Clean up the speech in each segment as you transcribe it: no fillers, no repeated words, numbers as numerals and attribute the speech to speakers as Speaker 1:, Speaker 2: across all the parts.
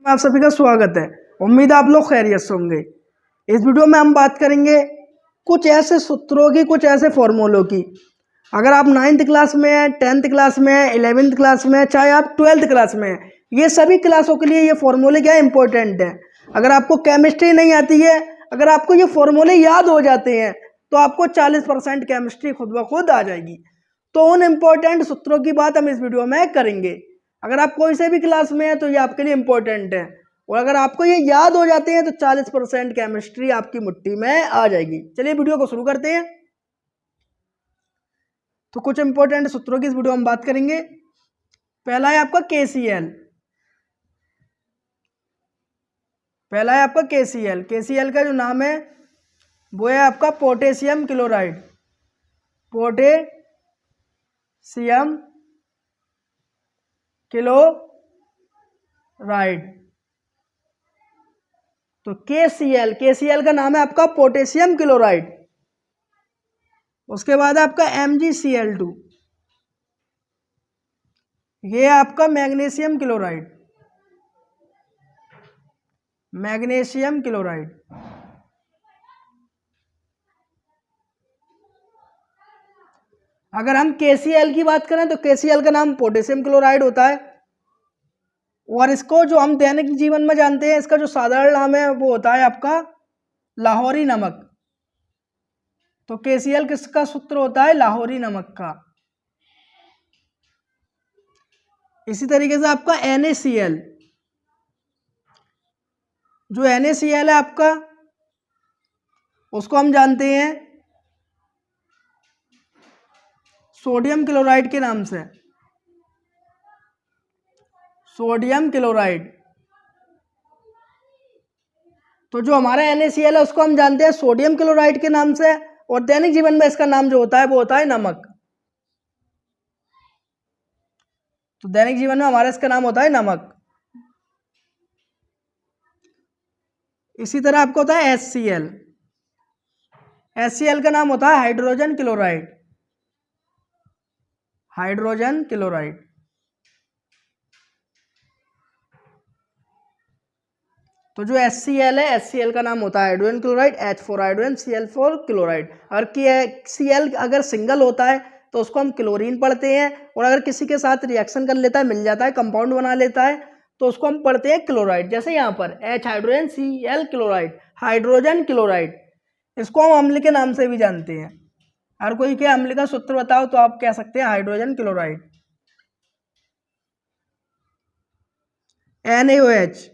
Speaker 1: आप सभी का स्वागत है। उम्मीद है आप लोग खैरियत से होंगे। इस वीडियो में हम बात करेंगे कुछ ऐसे सूत्रों की, कुछ ऐसे फॉर्मूलों की। अगर आप 9th क्लास में हैं, 10th क्लास में हैं, 11th क्लास में हैं, चाहे आप 12th क्लास में हैं, ये सभी क्लासों के लिए ये फॉर्मूले क्या इंपॉर्टेंट हैं। अगर आपको केमिस्ट्री नहीं आती है, अगर आपको ये फॉर्मूले याद हो जाते हैं तो आपको 40% केमिस्ट्री खुद ब खुद आ जाएगी। तो उन इम्पोर्टेंट सूत्रों की बात हम इस वीडियो में करेंगे। अगर आप कोई से भी क्लास में हैं तो ये आपके लिए इम्पोर्टेंट है, और अगर आपको ये याद हो जाते हैं तो 40% केमिस्ट्री आपकी मुट्ठी में आ जाएगी। चलिए वीडियो को शुरू करते हैं। तो कुछ इंपॉर्टेंट सूत्रों की इस वीडियो में बात करेंगे। पहला है आपका KCl। पहला है आपका KCl। KCl का जो नाम है वो है आपका पोटेशियम क्लोराइड। Potassium chloride. तो KCl का नाम है आपका पोटेशियम क्लोराइड। उसके बाद आपका MgCl2, ये आपका मैग्नीशियम क्लोराइड। Magnesium chloride. अगर हम KCl की बात करें तो KCl का नाम पोटेशियम क्लोराइड होता है, और इसको जो हम दैनिक जीवन में जानते हैं, इसका जो साधारण नाम है वो होता है आपका लाहौरी नमक। तो KCl किसका सूत्र होता है? लाहौरी नमक का। इसी तरीके से आपका NaCl, जो NaCl है आपका, उसको हम जानते हैं सोडियम क्लोराइड के नाम से। Sodium chloride. तो जो हमारा NaCl है उसको हम जानते हैं सोडियम क्लोराइड के नाम से, और दैनिक जीवन में इसका नाम जो होता है वो होता है नमक। तो दैनिक जीवन में हमारा इसका नाम होता है नमक। इसी तरह आपको होता है HCl। HCl का नाम होता है हाइड्रोजन क्लोराइड। Hydrogen chloride. तो जो HCl है, HCl का नाम होता है hydrogen chloride. H4 hydrogen, Cl4 chloride. अगर Cl अगर सिंगल होता है तो उसको हम क्लोरीन पढ़ते हैं, और अगर किसी के साथ रिएक्शन कर लेता है, मिल जाता है, कंपाउंड बना लेता है, तो उसको हम पढ़ते हैं क्लोराइड। जैसे यहाँ पर H hydrogen, Cl chloride, hydrogen chloride. इसको हम अम्ल के नाम से भी जानते हैं। अगर कोई के अम्ल का सूत्र बताओ तो आप कह सकते हैं हाइड्रोजन क्लोराइड। NaOH,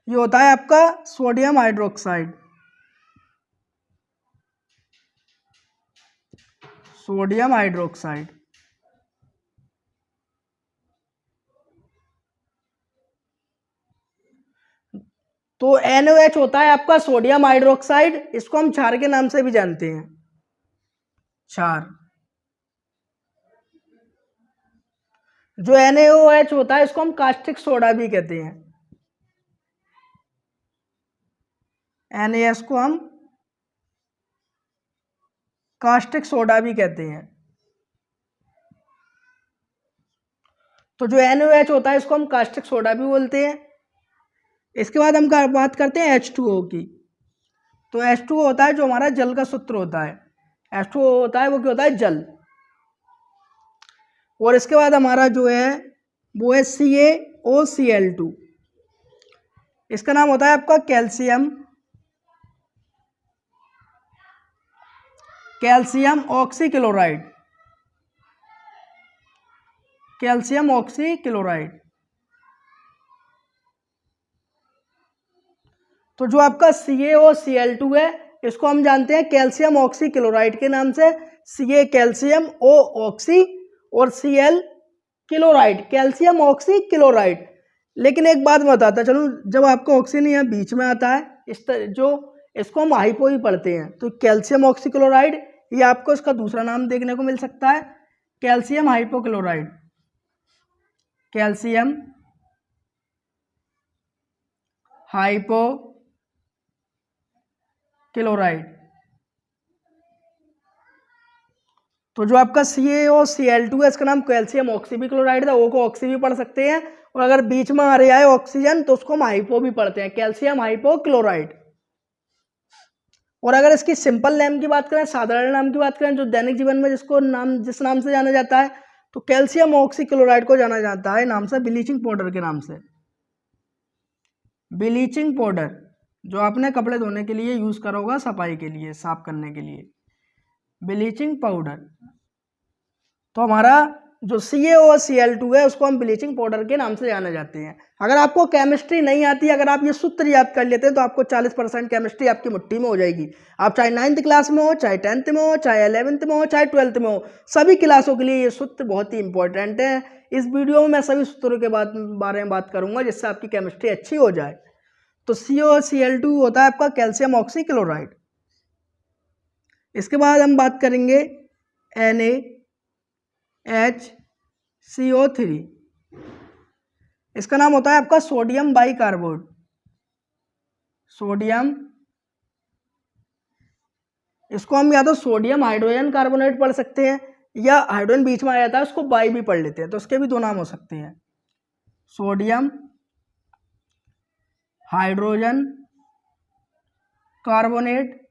Speaker 1: ये होता है आपका सोडियम हाइड्रोक्साइड। Sodium hydroxide. तो NaOH होता है आपका सोडियम हाइड्रोक्साइड। इसको हम क्षार के नाम से भी जानते हैं, क्षार। जो NaOH होता है इसको हम कास्टिक सोडा भी कहते हैं। NaS को हम कास्टिक सोडा भी कहते हैं। तो जो NaOH होता है इसको हम कास्टिक सोडा भी बोलते हैं। इसके बाद हम बात करते हैं H2O की। तो H2O होता है जो हमारा जल का सूत्र होता है। H2O होता है वो क्या होता है? जल। और इसके बाद हमारा जो है वो है CaOCl2। इसका नाम होता है आपका calcium, calcium oxychloride. Calcium oxychloride. तो जो आपका CaOCl2 है इसको हम जानते हैं कैल्शियम ऑक्सीक्लोराइड के नाम से। Ca कैल्शियम, O ऑक्सी, और Cl क्लोराइड, कैल्शियम ऑक्सीक्लोराइड। लेकिन एक बात मैं बताता चलूँ, जब आपका ऑक्सीजन यहाँ बीच में आता है, इस तरह जो इसको हम हाइपो ही पढ़ते हैं, तो कैल्शियम ऑक्सीक्लोराइड, ये आपको इसका दूसरा नाम देखने को मिल सकता है कैल्शियम हाइपोक्लोराइड। Calcium hypochloride. तो जो आपका CaO Cl2 है इसका नाम कैल्शियम ऑक्सी क्लोराइड था, O को ऑक्सी भी पढ़ सकते हैं, और अगर बीच में आ रहा है ऑक्सीजन तो उसको हम हाइपो भी पढ़ते हैं, कैल्शियम हाइपोक्लोराइड। और अगर इसकी सिंपल नेम की बात करें, साधारण नाम की बात करें, जो दैनिक जीवन में जिस नाम से जाना जाता है, तो कैल्शियम ऑक्सी क्लोराइड को जाना जाता है नाम से ब्लीचिंग पाउडर के नाम से। ब्लीचिंग पाउडर जो आपने कपड़े धोने के लिए यूज करा होगा, सफाई के लिए, साफ करने के लिए, ब्लीचिंग पाउडर। तो हमारा जो CaO Cl2 है उसको हम ब्लीचिंग पाउडर के नाम से जाने जाते हैं। अगर आपको केमिस्ट्री नहीं आती, अगर आप ये सूत्र याद कर लेते हैं तो आपको 40% केमिस्ट्री आपकी मुट्ठी में हो जाएगी। आप चाहे 9th क्लास में हो, चाहे 10th में हो, चाहे 11th में हो, चाहे 12th में हो, सभी क्लासों के लिए ये सूत्र बहुत ही इंपॉर्टेंट है। इस वीडियो में मैं सभी सूत्रों के बारे में बात करूंगा जिससे आपकी केमिस्ट्री अच्छी हो जाए। तो CaO Cl2 होता है आपका कैल्शियम ऑक्सी क्लोराइड। इसके बाद हम बात करेंगे NaHCO3। इसका नाम होता है आपका सोडियम बाइकार्बोनेट। सोडियम, इसको हम या तो सोडियम हाइड्रोजन कार्बोनेट पढ़ सकते हैं, या हाइड्रोजन बीच में आ जाता है उसको बाई भी पढ़ लेते हैं, तो उसके भी दो नाम हो सकते हैं, सोडियम हाइड्रोजन कार्बोनेट,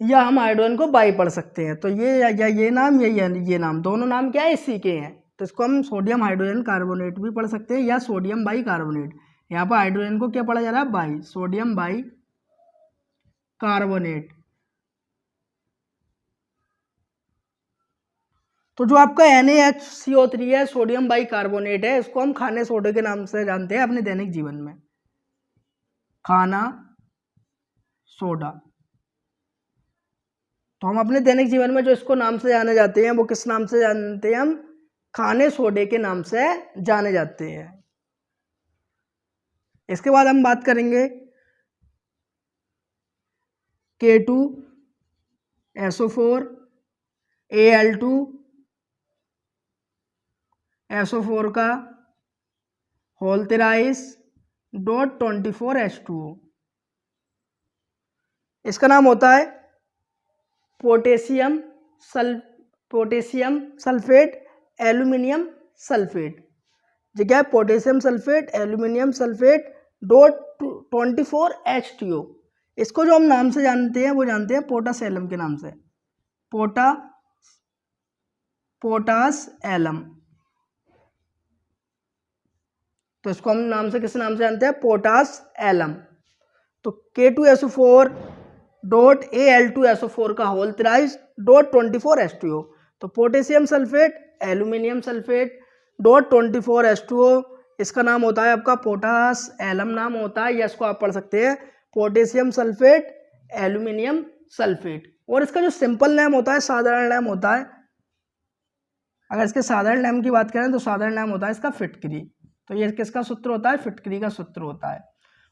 Speaker 1: या हम हाइड्रोजन को बाई पढ़ सकते हैं। तो ये नाम, ये नाम, दोनों नाम क्या है, इसी के हैं। तो इसको हम सोडियम हाइड्रोजन कार्बोनेट भी पढ़ सकते हैं, या सोडियम बाई कार्बोनेट। यहाँ पर हाइड्रोजन को क्या पढ़ा जा रहा है, बाई, सोडियम बाई कार्बोनेट। तो जो आपका NaHCO3 है, सोडियम बाई कार्बोनेट है, इसको हम खाने सोडे के नाम से जानते हैं अपने दैनिक जीवन में, खाना सोडा। तो हम अपने दैनिक जीवन में जो इसको नाम से जाने जाते हैं वो किस नाम से जानते हैं, हम खाने सोडे के नाम से जाने जाते हैं। इसके बाद हम बात करेंगे K2SO4 Al2SO4 का होल थ्राइस .24H2O। इसका नाम होता है पोटेशियम सल्फेट एल्यूमिनियम सल्फेट। जो क्या है, potassium sulphate aluminium sulphate .24H2O। इसको जो हम नाम से जानते हैं वो जानते हैं पोटास एलम के नाम से, पोटास एलम। तो इसको हम नाम से किस नाम से जानते हैं, पोटास एलम। तो K2SO4 Al2SO4 का होल थ्राइस .24H2O। तो potassium sulphate aluminium sulphate .24H2O, इसका नाम होता है आपका पोटास एलम नाम होता है, या इसको आप पढ़ सकते हैं पोटेशियम सल्फेट एल्यूमिनियम सल्फेट। और इसका जो सिंपल नेम होता है, साधारण नेम होता है, अगर इसके साधारण नेम की बात करें तो साधारण नेम होता है इसका फिटकरी। तो ये किसका सूत्र होता है, फिटकरी का सूत्र होता है।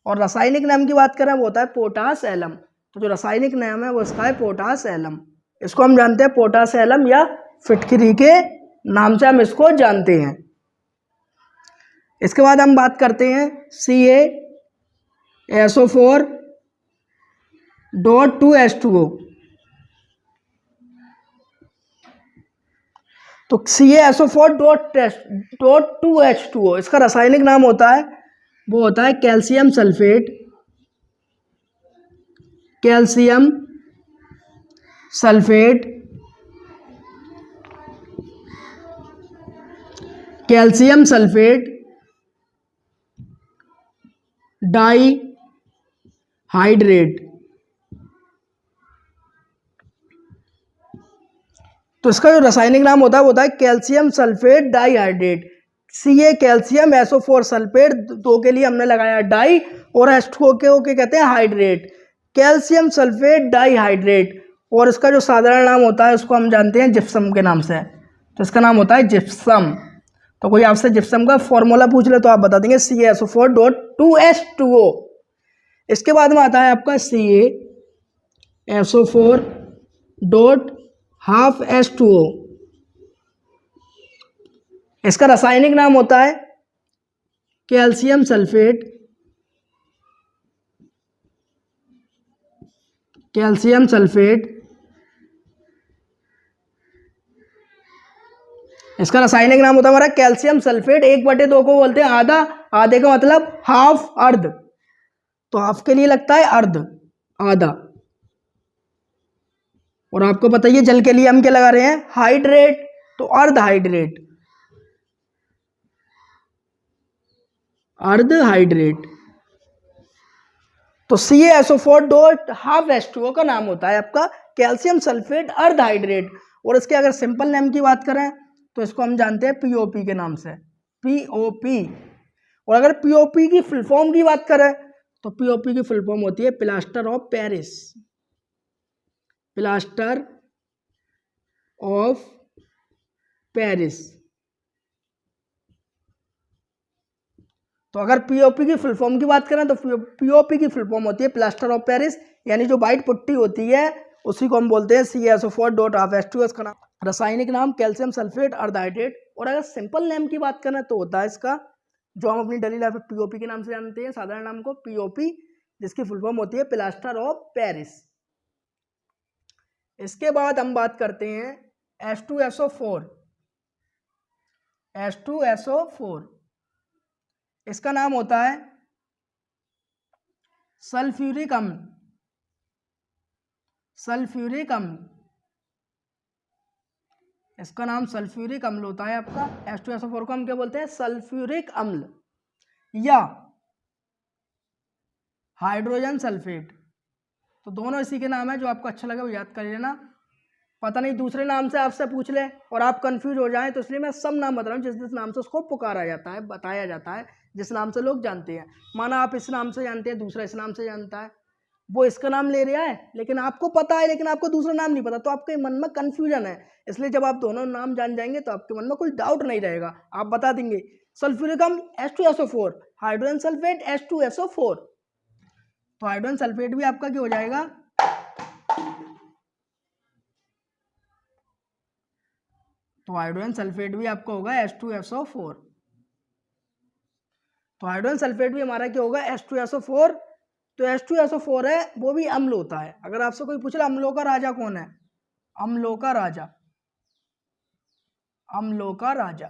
Speaker 1: और रासायनिक नाम की बात करें वो होता है पोटास एलम। तो जो रासायनिक नाम है वो इसका है पोटास एलम। इसको हम जानते हैं पोटास एलम या फिटकरी के नाम से हम इसको जानते हैं। इसके बाद हम बात करते हैं CaSO4.2H2O। तो CaSO4.2H2O इसका रासायनिक नाम होता है, वो होता है calcium sulphate, calcium sulphate, calcium sulphate dihydrate. तो इसका जो रासायनिक नाम होता है वो होता है calcium sulphate dihydrate. Ca calcium SO4 sulphate, दो के लिए हमने लगाया डाई, और H2O के कहते हैं हाइड्रेट, कैल्शियम सल्फेट डाईहाइड्रेट। और इसका जो साधारण नाम होता है उसको हम जानते हैं जिप्सम के नाम से। तो इसका नाम होता है जिप्सम। तो कोई आपसे जिप्सम का फॉर्मूला पूछ ले तो आप बता देंगे CaSO4.2H2O। इसके बाद में आता है आपका CaSO4.12H2O। इसका रासायनिक नाम होता है कैल्शियम कैल्शियम सल्फेट, इसका रासायनिक नाम होता है हमारा कैल्शियम सल्फेट। 1/2 को बोलते हैं आधा, आधे का मतलब हाफ, अर्ध, तो हाफ के लिए लगता है अर्ध, आधा। और आपको पता ही है जल के लिए हम क्या लगा रहे हैं, हाइड्रेट, तो अर्ध हाइड्रेट, अर्ध हाइड्रेट। तो CaSO4 डॉट हाफ H2O का नाम होता है आपका कैल्शियम सल्फेट अर्ध हाइड्रेट। और इसके अगर सिंपल नेम की बात करें तो इसको हम जानते हैं POP के नाम से, POP। और अगर POP की फुल फॉर्म की बात करें तो POP की फुल फॉर्म होती है plaster of Paris, plaster of Paris. तो अगर POP की फुल फॉर्म की बात करें तो POP की फुल फॉर्म होती है प्लास्टर ऑफ पेरिस, यानी जो वाइट पुट्टी होती है उसी को हम बोलते हैं CaSO4 डॉट हाफ H2O। इसका नाम, रासायनिक नाम कैल्शियम सल्फेट अर्ध हाइड्रेट। और अगर सिंपल नेम की बात करें तो होता है इसका, जो हम अपनी डेली लाइफ में POP के नाम से जानते हैं, साधारण नाम को POP, जिसकी फुल फॉर्म होती है प्लास्टर ऑफ पेरिस। इसके बाद हम बात करते हैं H2SO4, H2SO4, इसका नाम होता है सल्फ्यूरिक अम्ल, सल्फ्यूरिक अम्ल, इसका नाम सल्फ्यूरिक अम्ल होता है आपका। H2SO4 को हम क्या बोलते हैं, सल्फ्यूरिक अम्ल या हाइड्रोजन सल्फेट। तो दोनों इसी के नाम है, जो आपको अच्छा लगे वो याद कर लेना। पता नहीं दूसरे नाम से आपसे पूछ ले और आप कंफ्यूज हो जाएं, तो इसलिए मैं सब नाम बता रहा हूँ जिस जिस नाम से उसको पुकारा जाता है, बताया जाता है, जिस नाम से लोग जानते हैं। माना आप इस नाम से जानते हैं, दूसरा इस नाम से जानता है, वो इसका नाम ले रहा है लेकिन आपको पता है, लेकिन आपको दूसरा नाम नहीं पता, तो आपके मन में कंफ्यूजन है। इसलिए जब आप दोनों नाम जान जाएंगे तो आपके मन में कोई डाउट नहीं रहेगा, आप बता देंगे सल्फ्यूरिक अम्ल H2SO4, हाइड्रोजन सल्फेट H2SO4। तो हाइड्रोजन सल्फेट भी आपका क्या हो जाएगा, तो हाइड्रोजन सल्फेट भी आपका होगा H2SO4। तो हाइड्रोजन सल्फेट भी हमारा क्या होगा, H2SO4। तो H2SO4 है वो भी अम्ल होता है। अगर आपसे कोई पूछ रहा अम्लों का राजा कौन है, अम्लों का राजा, अम्लों का राजा,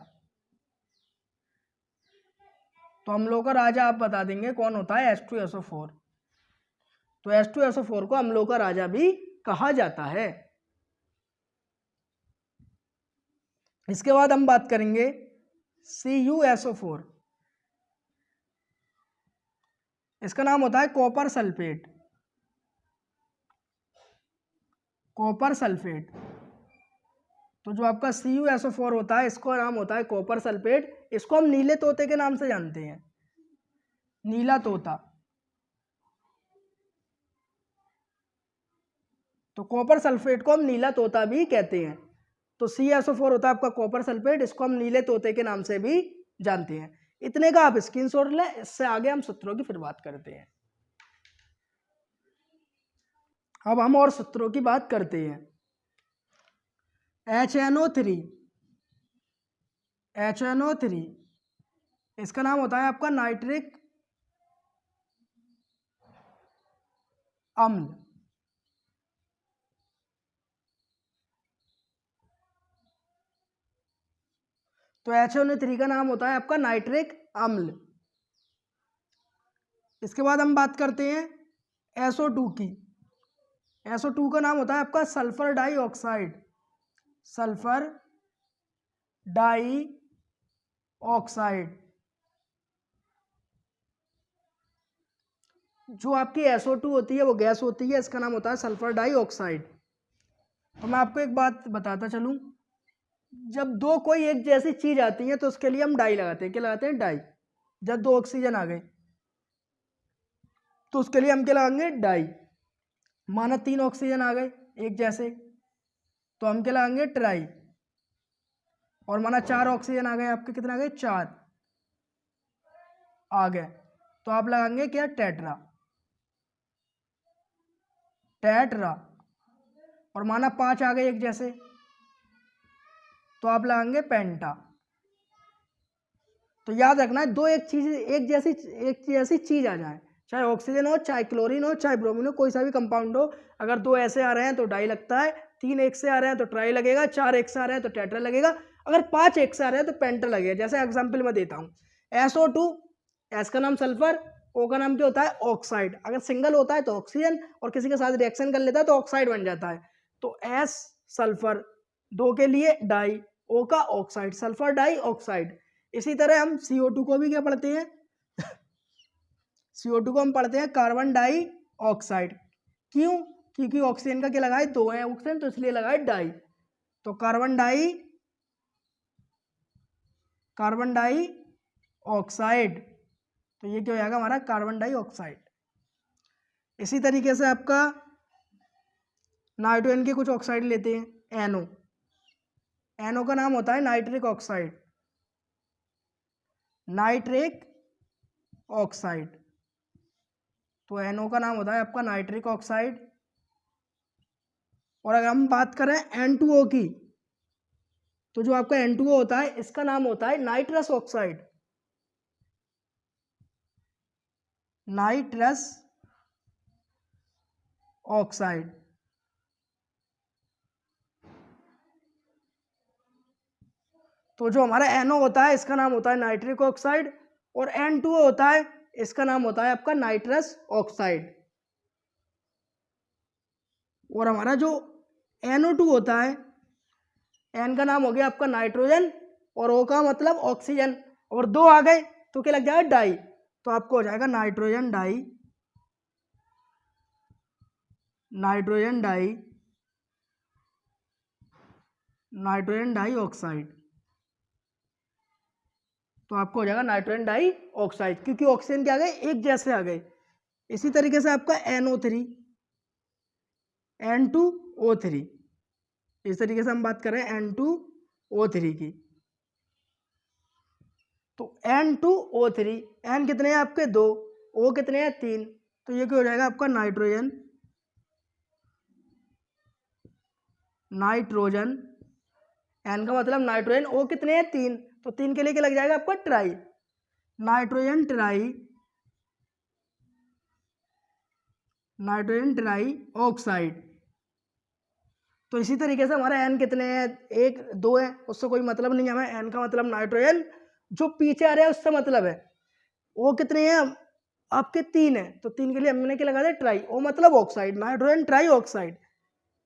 Speaker 1: तो अम्लों का राजा आप बता देंगे कौन होता है, H2SO4। तो H2SO4 को अम्लों का राजा भी कहा जाता है। इसके बाद हम बात करेंगे CuSO4, इसका नाम होता है कॉपर सल्फेट, कॉपर सल्फेट। तो जो आपका CuSO4 होता है इसका नाम होता है कॉपर सल्फेट। इसको हम नीले तोते के नाम से जानते हैं, नीला तोता। तो कॉपर सल्फेट को हम नीला तोता भी कहते हैं। तो CuSO4 होता है आपका कॉपर सल्फेट, इसको हम नीले तोते के नाम से भी जानते हैं। इतने का आप स्क्रीनशॉट लें, इससे आगे हम सूत्रों की फिर बात करते हैं। अब हम और सूत्रों की बात करते हैं। HNO3, HNO3, इसका नाम होता है आपका नाइट्रिक अम्ल। तो HNO3 का नाम होता है आपका नाइट्रिक अम्ल। इसके बाद हम बात करते हैं SO2 की। SO2 का नाम होता है आपका सल्फर डाइऑक्साइड, सल्फर डाइऑक्साइड। जो आपकी SO2 होती है वो गैस होती है, इसका नाम होता है सल्फर डाइऑक्साइड। तो मैं आपको एक बात बताता चलूं, जब दो कोई एक जैसी चीज आती है तो उसके लिए हम डाई लगाते हैं। क्या लगाते हैं, डाई। जब दो ऑक्सीजन आ गए तो उसके लिए हम क्या लगाएंगे, डाई। माना 3 ऑक्सीजन आ गए एक जैसे, तो हम क्या लगाएंगे, ट्राई। और माना 4 ऑक्सीजन आ गए आपके, कितने आ गए, 4 आ गए, तो आप लगाएंगे क्या, टेट्रा, टेट्रा। और माना 5 आ गए एक जैसे, तो आप लगाएंगे पेंटा। तो याद रखना है, दो एक जैसी चीज आ जाए चाहे ऑक्सीजन हो, चाहे क्लोरीन हो, चाहे ब्रोमीन हो, कोई सा भी कंपाउंड हो। अगर 2 ऐसे आ रहे हैं तो डाई लगता है, 3 एक से आ रहे हैं तो ट्राई लगेगा, 4 एक से आ रहे हैं तो टेट्रा लगेगा, अगर 5 एक से आ रहे हैं तो पेंटा लगेगा। जैसे एग्जाम्पल मैं देता हूँ, SO2, एस का नाम सल्फर, ओ का नाम क्या होता है ऑक्साइड। अगर सिंगल होता है तो ऑक्सीजन और किसी के साथ रिएक्शन कर लेता है तो ऑक्साइड बन जाता है। तो एस सल्फर, 2 के लिए डाई, ओ का ऑक्साइड, सल्फर डाई ऑक्साइड। इसी तरह हम CO2 को भी क्या पढ़ते हैं CO2 को हम पढ़ते हैं कार्बन डाई ऑक्साइड। क्यों? क्योंकि ऑक्सीजन का क्या लगा है 2 है ऑक्सीजन, तो इसलिए लगा है डाई। तो कार्बन डाई ऑक्साइड, तो ये क्या हो जाएगा हमारा कार्बन डाई ऑक्साइड। इसी तरीके से आपका नाइट्रोजन के कुछ ऑक्साइड लेते हैं, NO का नाम होता है नाइट्रिक ऑक्साइड, तो NO का नाम होता है आपका नाइट्रिक ऑक्साइड। और अगर हम बात करें N2O की, तो जो आपका N2O होता है इसका नाम होता है नाइट्रस ऑक्साइड, तो जो हमारा NO होता है इसका नाम होता है नाइट्रिक ऑक्साइड, और N2O होता है इसका नाम होता है आपका नाइट्रस ऑक्साइड। और हमारा जो NO2 होता है, N का नाम हो गया आपका नाइट्रोजन और O का मतलब ऑक्सीजन, और 2 आ गए तो क्या लग जाएगा डाई, तो आपको हो जाएगा नाइट्रोजन डाई ऑक्साइड, तो आपको हो जाएगा नाइट्रोजन डाई ऑक्साइड, क्योंकि ऑक्सीजन क्या आ गए एक जैसे आ गए। इसी तरीके से आपका NO3, N2O3, इस तरीके से हम बात करें N2O3 की, तो N2O3, N कितने हैं आपके 2, O कितने हैं 3, तो ये क्या हो जाएगा आपका नाइट्रोजन N का मतलब नाइट्रोजन, O कितने हैं 3, तो 3 के लिए क्या लग जाएगा आपका ट्राई, नाइट्रोजन ट्राई ऑक्साइड। तो इसी तरीके से हमारे N कितने हैं 1 2 है, उससे कोई मतलब नहीं है हमें, N का मतलब नाइट्रोजन, जो पीछे आ रहा है उससे मतलब है। O कितने हैं आपके 3 है, तो 3 के लिए हमने क्या लगा दिया ट्राई, O मतलब ऑक्साइड, नाइट्रोजन ट्राई ऑक्साइड।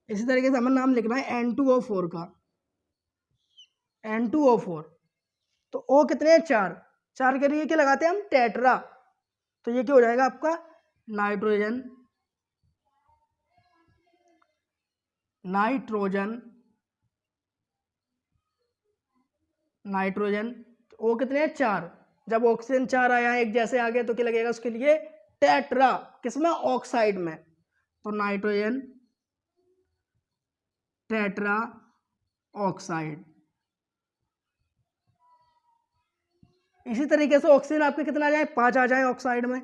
Speaker 1: इसी तरीके से हमें नाम लिखना है N2O4 का, N2O4, तो O कितने हैं 4 के लिए क्या लगाते हैं हम टेट्रा, तो ये क्या हो जाएगा आपका नाइट्रोजन O कितने हैं 4, जब ऑक्सीजन 4 आया एक जैसे आ गया तो क्या लगेगा उसके लिए टेट्रा, किसमें ऑक्साइड में, तो नाइट्रोजन टेट्रा ऑक्साइड। इसी तरीके से ऑक्सीजन आपके कितना आ जाए 5 आ जाए ऑक्साइड में,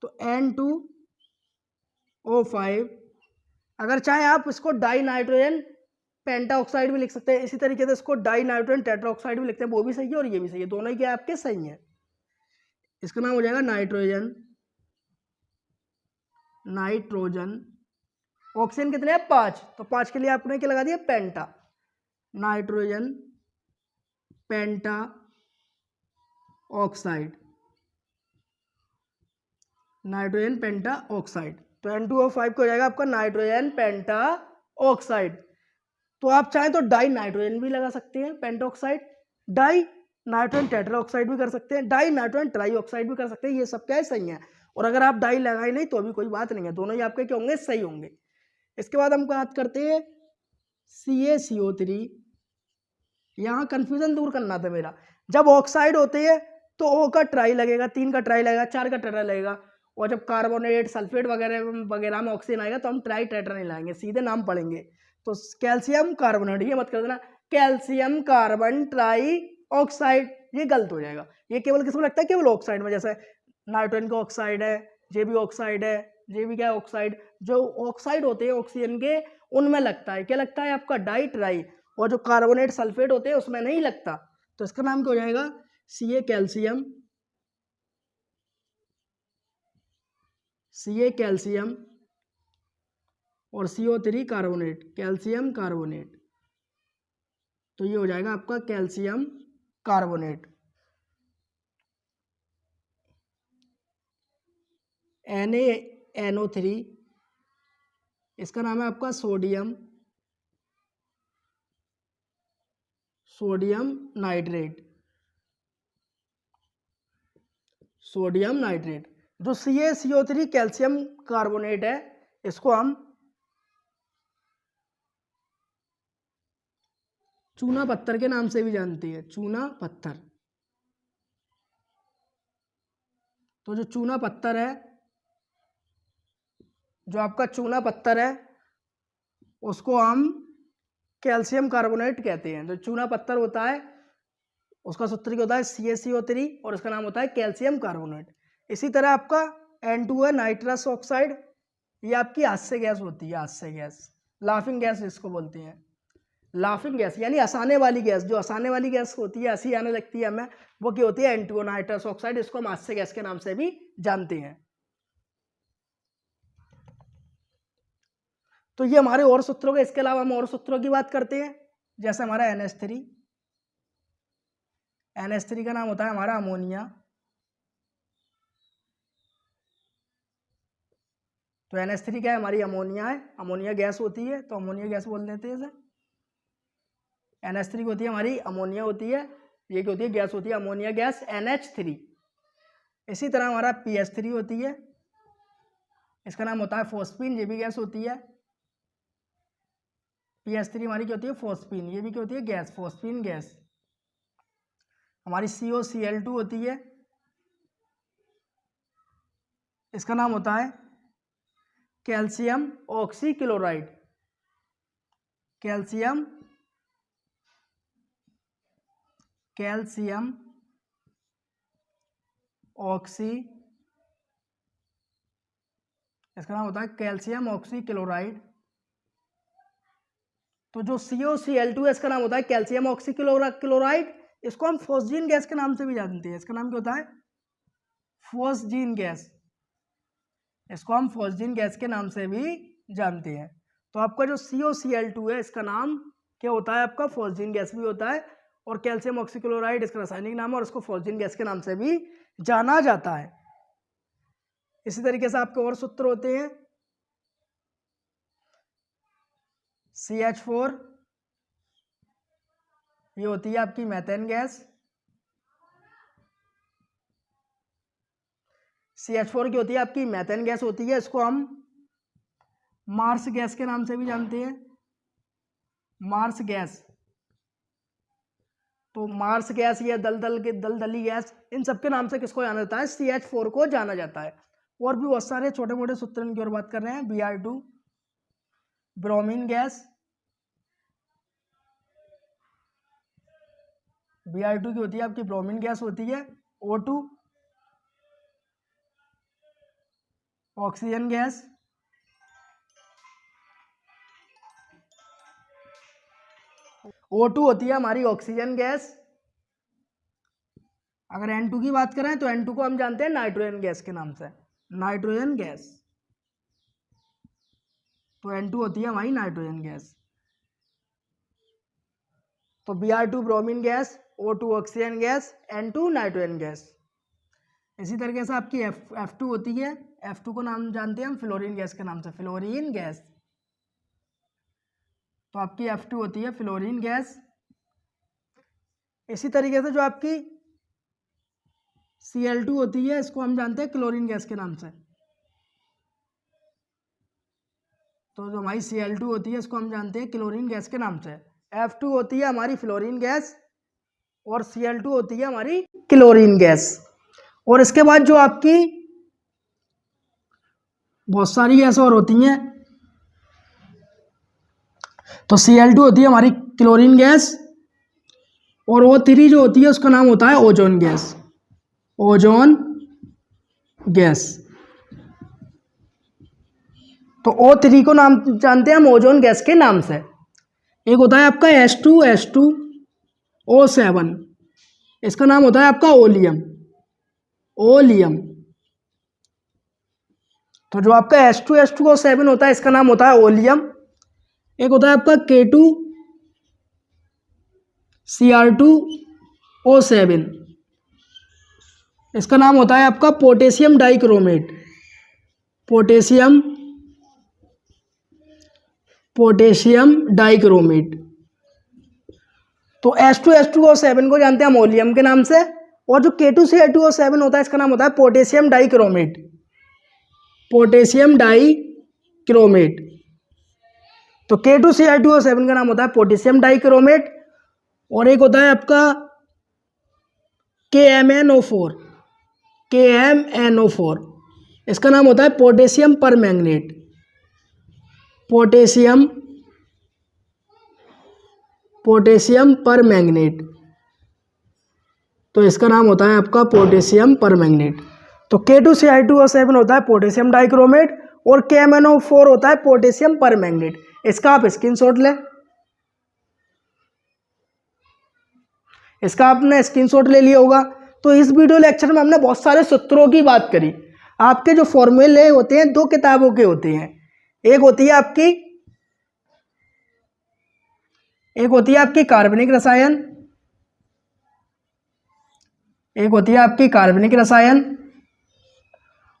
Speaker 1: तो N2O5, अगर चाहे आप इसको डाई नाइट्रोजन पेंटा ऑक्साइड भी लिख सकते हैं, इसी तरीके से इसको डाई नाइट्रोजन टेट्रा ऑक्साइड भी लिखते हैं, वो भी सही है और ये भी सही है, दोनों ही क्या आपके सही हैं। इसका नाम हो जाएगा नाइट्रोजन ऑक्सीजन कितने हैं 5, तो 5 के लिए आपने क्या लगा दिया पेंटा, नाइट्रोजन पेंटा ऑक्साइड, तो N2O5 को हो जाएगा आपका नाइट्रोजन पेंटा ऑक्साइड। तो आप चाहें तो डाई नाइट्रोजन भी लगा सकते हैं pentoxide, die nitrogen tetra oxide भी कर सकते हैं, डाई नाइट्रोजन ट्राई ऑक्साइड भी कर सकते हैं, ये सब क्या है सही है। और अगर आप डाई लगाए नहीं तो भी कोई बात नहीं है, दोनों ही आपके क्या होंगे सही होंगे। इसके बाद हम बात करते हैं CaCO3, यहाँ कंफ्यूजन दूर करना था मेरा, जब ऑक्साइड होते हैं तो O का ट्राई लगेगा, 3 का ट्राई लगेगा, 4 का टेट्रा लगेगा, और जब कार्बोनेट सल्फेट वगैरह वगैरह में ऑक्सीजन आएगा तो हम ट्राई टेट्रा नहीं लाएंगे, सीधे नाम पढ़ेंगे। तो कैल्शियम कार्बोनेट, ये मत कर देना कैल्शियम कार्बन ट्राई ऑक्साइड, ये गलत हो जाएगा। ये केवल किसमें लगता है, केवल ऑक्साइड में, जैसे नाइट्रोजन का ऑक्साइड है, जे भी ऑक्साइड है, जे भी क्या है ऑक्साइड, जो ऑक्साइड होते हैं ऑक्सीजन के उनमें लगता है, क्या लगता है आपका डाई ट्राई, और जो कार्बोनेट सल्फेट होते हैं उसमें नहीं लगता। तो इसका नाम क्या हो जाएगा Ca कैल्शियम Ca कैल्शियम और CO3 कार्बोनेट, कैल्शियम कार्बोनेट, तो ये हो जाएगा आपका कैल्शियम कार्बोनेट। NaNO3, इसका नाम है आपका सोडियम नाइट्रेट, सोडियम नाइट्रेट। जो CaCO3 कैल्शियम कार्बोनेट है, इसको हम चूना पत्थर के नाम से भी जानते हैं, चूना पत्थर। तो जो चूना पत्थर है, जो आपका चूना पत्थर है, उसको हम कैल्शियम कार्बोनेट कहते हैं। जो चूना पत्थर होता है उसका सूत्र क्या होता है, CaCO3, और इसका नाम होता है कैल्शियम कार्बोनेट। इसी तरह आपका N2 है, नाइट्रस ऑक्साइड, ये आपकी हास्य गैस होती है, हास्य गैस, लाफिंग गैस जिसको बोलते हैं। लाफिंग गैस यानी हंसाने वाली गैस, जो हंसाने वाली गैस होती है, हंसी आने लगती है हमें, वो क्या होती है, N2O, नाइट्रस ऑक्साइड। इसको हम हास्य गैस के नाम से भी जानते हैं। तो ये हमारे और सूत्रों के, इसके अलावा हम और सूत्रों की बात करते हैं, जैसे हमारा NH3, NH3 का नाम होता है हमारा अमोनिया। तो NH3 क्या है, हमारी अमोनिया है, अमोनिया गैस होती है, तो अमोनिया गैस बोल देते हैं इसे। NH3 होती है हमारी अमोनिया होती है, ये क्या होती है, गैस होती है, अमोनिया गैस NH3। इसी तरह हमारा PH3 होती है, इसका नाम होता है फॉस्फीन, ये भी गैस होती है। PH3 हमारी क्या होती है, फॉस्फीन, ये भी क्या होती है, गैस, फॉस्फीन गैस। हमारी COCl2 होती है, इसका नाम होता है कैल्शियम ऑक्सीक्लोराइड, कैल्शियम ऑक्सी, इसका नाम होता है कैल्शियम ऑक्सीक्लोराइड। तो जो COCl2 है, इसका नाम होता है कैल्शियम ऑक्सीक्लोराइड। इसको हम फॉस्जीन गैस के नाम से भी जानते हैं, इसका नाम क्या होता है, फॉस्जीन गैस। इसको हम फॉस्जीन गैस के नाम से भी जानते हैं। तो आपका जो COCl2 है, इसका नाम क्या होता है, आपका फॉस्जीन गैस भी होता है, और कैल्शियम ऑक्सीक्लोराइड इसका रासायनिक नाम है, और इसको फॉस्जीन गैस के नाम से भी जाना जाता है। इसी तरीके से आपके और सूत्र होते हैं, CH4, ये होती है आपकी मेथेन गैस। CH4 की होती है आपकी मेथेन गैस होती है, इसको हम मार्स गैस के नाम से भी जानते हैं, मार्स गैस। तो मार्स गैस या दलदली गैस, इन सब के नाम से किसको जाना जाता है, CH4 को जाना जाता है। और भी बहुत सारे छोटे मोटे सूत्र की ओर बात कर रहे हैं। Br2, ब्रोमीन गैस, Br2 की होती है आपकी ब्रोमीन गैस होती है। O2, ऑक्सीजन गैस, O2 होती है हमारी ऑक्सीजन गैस। अगर N2 की बात करें तो N2 को हम जानते हैं नाइट्रोजन गैस के नाम से, नाइट्रोजन गैस। तो N2 होती है हमारी नाइट्रोजन गैस। तो Br2 bromine gas, O2 oxygen gas, N2 nitrogen gas. इसी तरीके से आपकी F2 होती है, F2 को नाम जानते हैं हम फ्लोरीन गैस के नाम से, फ्लोरीन गैस। तो आपकी F2 होती है फ्लोरीन गैस। इसी तरीके से जो आपकी Cl2 होती है, इसको हम जानते हैं क्लोरीन गैस के नाम से। तो जो हमारी Cl2 होती है, इसको हम जानते हैं क्लोरीन गैस के नाम से। F2 होती है हमारी फ्लोरीन गैस, और Cl2 होती है हमारी क्लोरीन गैस। और इसके बाद जो आपकी बहुत सारी गैस और होती हैं, तो Cl2 होती है हमारी क्लोरीन गैस, और O3 जो होती है उसका नाम होता है ओजोन गैस, ओजोन गैस। तो O3 को नाम जानते हैं हम ओजोन गैस के नाम से। एक होता है आपका H2O7, इसका नाम होता है आपका ओलियम, ओलियम। तो जो आपका H2SO7 होता है इसका नाम होता है ओलियम। एक होता है आपका K2Cr2O7, इसका नाम होता है आपका पोटेशियम डाइक्रोमेट। Potassium dichromate. तो H2SO7 को जानते हैं हम ओलियम के नाम से, और जो K2Cr2O7 होता है इसका नाम होता है पोटेशियम डाइक्रोमेट। तो K2Cr2O7 का नाम होता है पोटेशियम डाइक्रोमेट। और एक होता है आपका KMnO4, इसका नाम होता है पोटेशियम परमैंगनेट। पोटेशियम परमैंगनेट, तो इसका नाम होता है आपका पोटेशियम परमैंगनेट। तो K2Cr2O7 होता है पोटेशियम डाइक्रोमेट और KMnO4 होता है पोटेशियम परमैंगनेट। इसका आप स्क्रीनशॉट लें, इसका आपने स्क्रीनशॉट ले लिया होगा। तो इस वीडियो लेक्चर में हमने बहुत सारे सूत्रों की बात करी। आपके जो फॉर्मूले होते हैं दो किताबों के होते हैं, एक होती है आपकी कार्बनिक रसायन, एक होती है आपकी कार्बनिक रसायन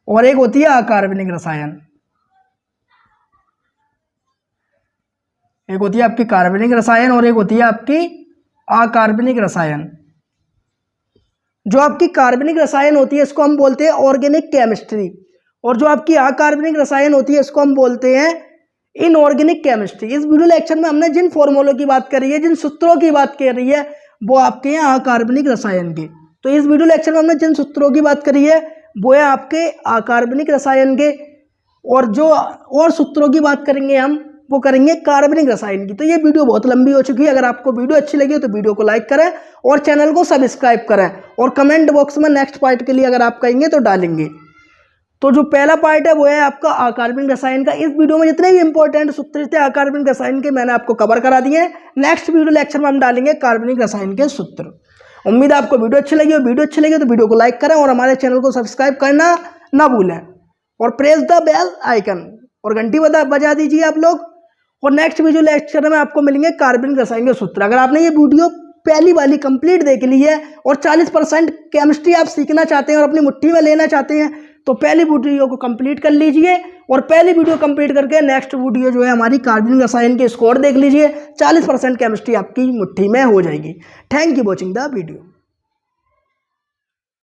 Speaker 1: और एक होती है अकार्बनिक रसायन। एक होती है आपकी कार्बनिक रसायन और एक होती है आपकी अकार्बनिक रसायन। जो आपकी कार्बनिक रसायन होती है इसको हम बोलते हैं ऑर्गेनिक केमिस्ट्री, और जो आपकी अकार्बनिक रसायन होती है इसको हम बोलते हैं इनऑर्गेनिक केमिस्ट्री। इस वीडियो लेक्चर में हमने जिन फॉर्मूलों की बात करी है, जिन सूत्रों की बात कर रही है, वो आपके हैं अकार्बनिक रसायन के। तो इस वीडियो लेक्चर में हमने जिन सूत्रों की बात करी है वो है आपके अकार्बनिक रसायन के, और जो और सूत्रों की बात करेंगे हम वो करेंगे कार्बनिक रसायन की। तो ये वीडियो बहुत लंबी हो चुकी है। अगर आपको वीडियो अच्छी लगी हो तो वीडियो को लाइक करें और चैनल को सब्सक्राइब करें, और कमेंट बॉक्स में नेक्स्ट पार्ट के लिए अगर आप कहेंगे तो डालेंगे। तो जो पहला पार्ट है वो है आपका अकार्बनिक रसायन का। इस वीडियो में जितने भी इंपॉर्टेंट सूत्र थे अकार्बनिक रसायन के मैंने आपको कवर करा दिए हैं। नेक्स्ट वीडियो लेक्चर में हम डालेंगे कार्बनिक रसायन के सूत्र। उम्मीद है आपको वीडियो अच्छी लगी हो। वीडियो अच्छी लगी तो वीडियो को लाइक करें और हमारे चैनल को सब्सक्राइब करना ना भूलें, और प्रेस द बेल आइकन और घंटी बजा दीजिए आप लोग। और नेक्स्ट वीडियो लेक्चर में आपको मिलेंगे कार्बनिक रसायन के सूत्र। अगर आपने ये वीडियो पहली वाली कंप्लीट देख ली है और 40% केमिस्ट्री आप सीखना चाहते हैं और अपनी मुट्ठी में लेना चाहते हैं तो पहली वीडियो को कंप्लीट कर लीजिए, और पहली वीडियो कंप्लीट करके नेक्स्ट वीडियो जो है हमारी कार्बनिक रसायन के स्कोर देख लीजिए। 40% केमिस्ट्री आपकी मुट्ठी में हो जाएगी। Thank you watching the video.